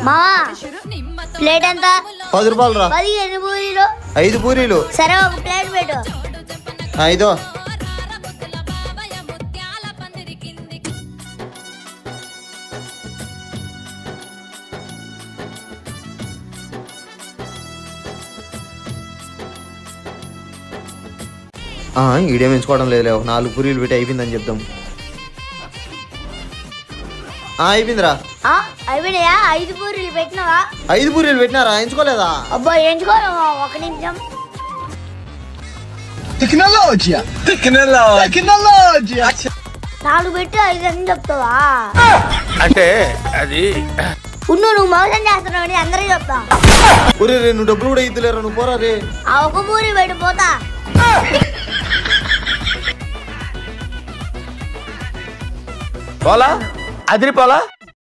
మా ప్లేట్ ఎంత? 10 రూపాయలు రా. 15 పూరీలు. 5 పూరీలు. సరే ఒక ప్లేట్ పెట్టు. 5. ఈడేం ఎంచుకోవడం లేదు. 4 పూరీలు పెట్టి అయిపోయిందని చెప్దాం. అయిపోయిందిరా. అయిపోయినాయా? 5 పూరీలు పెట్టినావా? 5 పూరీలు పెట్టినారా? ఎంచుకోలేదా? అబ్బా ఎంచుకోరా, ఒక నిమిషం. టెక్నాలజీ 4 పెట్టి 5 అని చెప్తావా? అంటే అది నువ్వు మోసం చేస్తున్నావు అని అందరికీ చెప్తా. నువ్వు డబ్బులు కూడా ఇద్దులేరా, నువ్వు పోరా రే. ఆ ఒక పూరి పెట్టిపోతా. పోలా అదిరిపోలా.